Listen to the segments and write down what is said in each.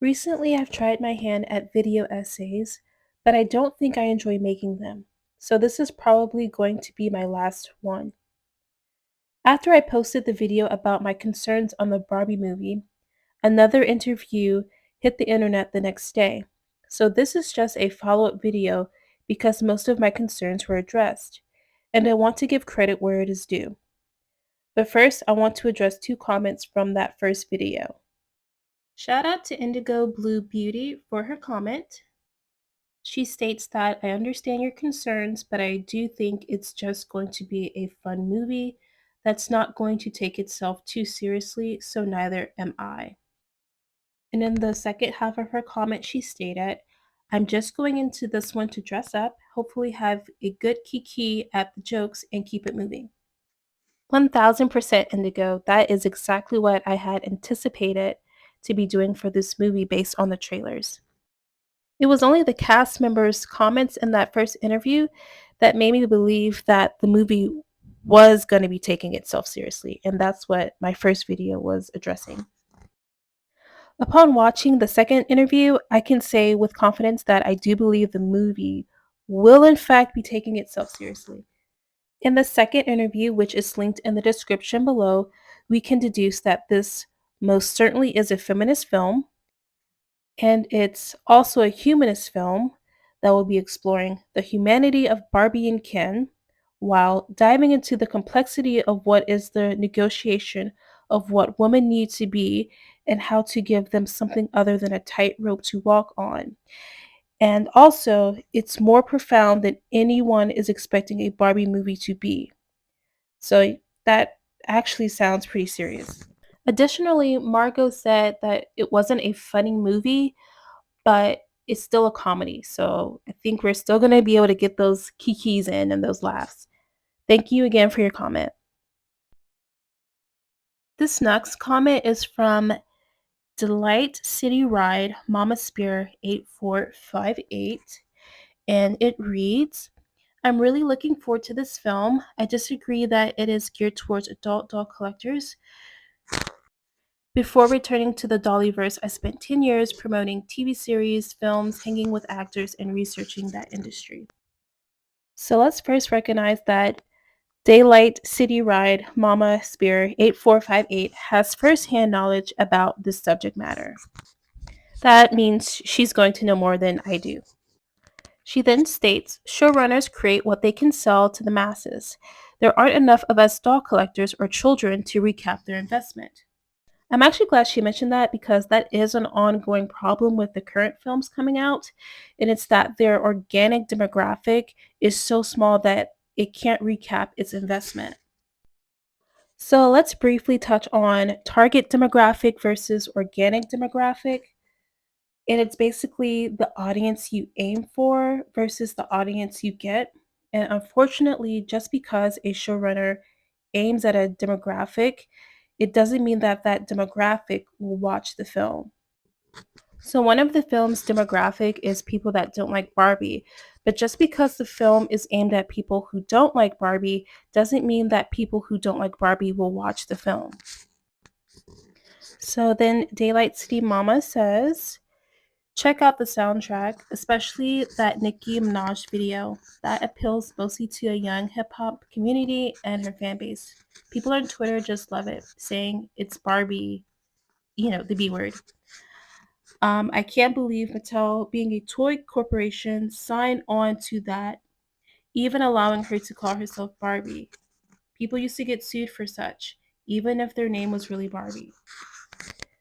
Recently, I've tried my hand at video essays, but I don't think I enjoy making them. So this is probably going to be my last one. After I posted the video about my concerns on the Barbie movie, another interview hit the internet the next day. So this is just a follow-up video because most of my concerns were addressed, and I want to give credit where it is due. But first, I want to address two comments from that first video. Shout out to Indigo Blue Beauty for her comment. She states that I understand your concerns, but I do think it's just going to be a fun movie that's not going to take itself too seriously, so neither am I. And in the second half of her comment, she stated, I'm just going into this one to dress up, hopefully have a good kiki at the jokes and keep it moving. 1000% Indigo. That is exactly what I had anticipated to be doing for this movie based on the trailers. It was only the cast members' comments in that first interview that made me believe that the movie was going to be taking itself seriously, and that's what my first video was addressing. Upon watching the second interview, I can say with confidence that I do believe the movie will, in fact, be taking itself seriously. In the second interview, which is linked in the description below, we can deduce that this most certainly is a feminist film, and it's also a humanist film that will be exploring the humanity of Barbie and Ken while diving into the complexity of what is the negotiation of what women need to be and how to give them something other than a tightrope to walk on. And also, it's more profound than anyone is expecting a Barbie movie to be. So that actually sounds pretty serious. Additionally, Margot said that it wasn't a funny movie, but it's still a comedy. So I think we're still going to be able to get those kikis in and those laughs. Thank you again for your comment. This next comment is from Delight City Ride Mama Spear 8458, and it reads, I'm really looking forward to this film. I disagree that it is geared towards adult doll collectors. Before returning to the Dollyverse, I spent 10 years promoting TV series, films, hanging with actors, and researching that industry. So let's first recognize that Daylight City Ride Mama Spear 8458 has firsthand knowledge about this subject matter. That means she's going to know more than I do. She then states, showrunners create what they can sell to the masses. There aren't enough of us doll collectors or children to recap their investment. I'm actually glad she mentioned that because that is an ongoing problem with the current films coming out, and it's that their organic demographic is so small that it can't recap its investment. So let's briefly touch on target demographic versus organic demographic. And it's basically the audience you aim for versus the audience you get. And unfortunately, just because a showrunner aims at a demographic, it doesn't mean that that demographic will watch the film. So, one of the film's demographic is people that don't like Barbie. But just because the film is aimed at people who don't like Barbie doesn't mean that people who don't like Barbie will watch the film. So then Daylight City Mama says, check out the soundtrack, especially that Nicki Minaj video. That appeals mostly to a young hip hop community and her fan base. People on Twitter just love it, saying it's Barbie, the B word. I can't believe Mattel, being a toy corporation, signed on to that, even allowing her to call herself Barbie. People used to get sued for such, even if their name was really Barbie.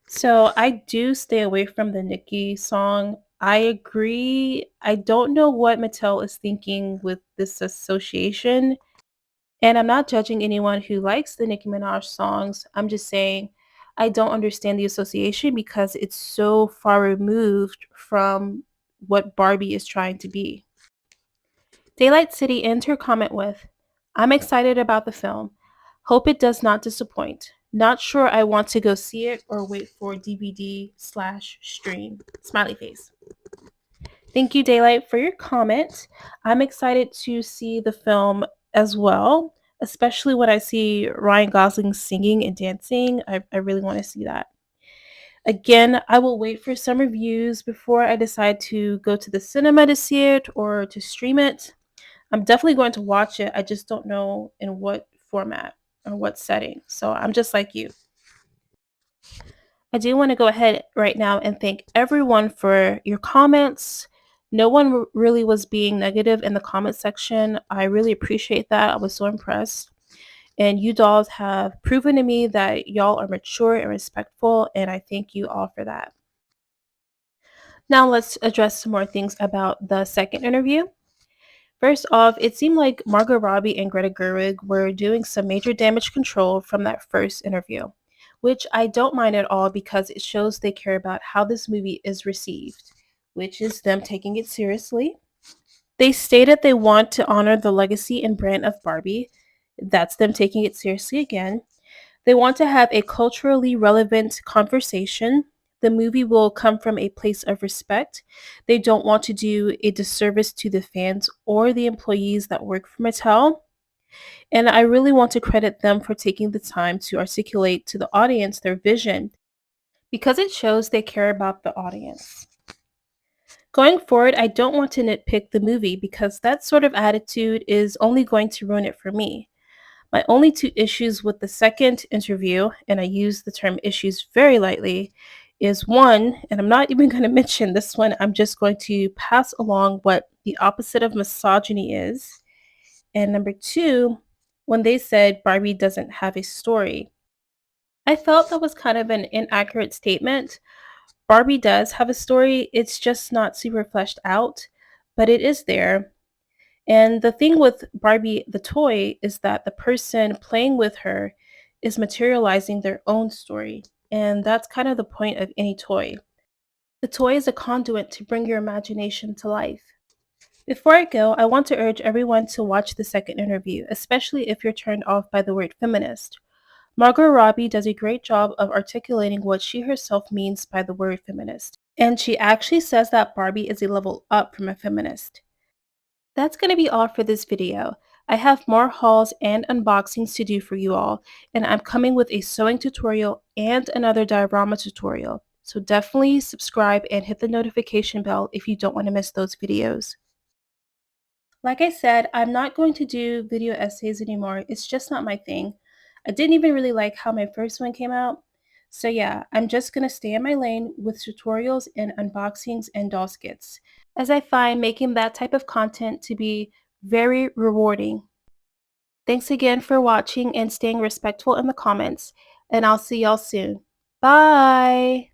So I do stay away from the Nicki song. I agree. I don't know what Mattel is thinking with this association. And I'm not judging anyone who likes the Nicki Minaj songs. I'm just saying I don't understand the association because it's so far removed from what Barbie is trying to be. Daylight City ends her comment with, I'm excited about the film. Hope it does not disappoint. Not sure I want to go see it or wait for DVD/stream. Smiley face. Thank you, Daylight, for your comment. I'm excited to see the film as well, especially when I see Ryan Gosling singing and dancing. I really want to see that. Again, I will wait for some reviews before I decide to go to the cinema to see it or to stream it. I'm definitely going to watch it. I just don't know in what format or what setting. So I'm just like you. I do want to go ahead right now and thank everyone for your comments. No one really was being negative in the comment section. I really appreciate that. I was so impressed. And you dolls have proven to me that y'all are mature and respectful, and I thank you all for that. Now let's address some more things about the second interview. First off, it seemed like Margot Robbie and Greta Gerwig were doing some major damage control from that first interview, which I don't mind at all because it shows they care about how this movie is received, which is them taking it seriously. They stated they want to honor the legacy and brand of Barbie. That's them taking it seriously again. They want to have a culturally relevant conversation. The movie will come from a place of respect. They don't want to do a disservice to the fans or the employees that work for Mattel. And I really want to credit them for taking the time to articulate to the audience their vision because it shows they care about the audience. Going forward, I don't want to nitpick the movie because that sort of attitude is only going to ruin it for me. My only two issues with the second interview, and I use the term issues very lightly, is one, and I'm not even going to mention this one, I'm just going to pass along what the opposite of misogyny is. And number two, when they said Barbie doesn't have a story. I felt that was kind of an inaccurate statement. Barbie does have a story, it's just not super fleshed out, but it is there. And the thing with Barbie the toy is that the person playing with her is materializing their own story. And that's kind of the point of any toy. The toy is a conduit to bring your imagination to life. Before I go, I want to urge everyone to watch the second interview, especially if you're turned off by the word feminist. Margot Robbie does a great job of articulating what she herself means by the word feminist. And she actually says that Barbie is a level up from a feminist. That's going to be all for this video. I have more hauls and unboxings to do for you all, and I'm coming with a sewing tutorial and another diorama tutorial. So definitely subscribe and hit the notification bell if you don't want to miss those videos. Like I said, I'm not going to do video essays anymore. It's just not my thing. I didn't even really like how my first one came out. So yeah, I'm just going to stay in my lane with tutorials and unboxings and doll skits, as I find making that type of content to be very rewarding. Thanks again for watching and staying respectful in the comments, and I'll see y'all soon. Bye!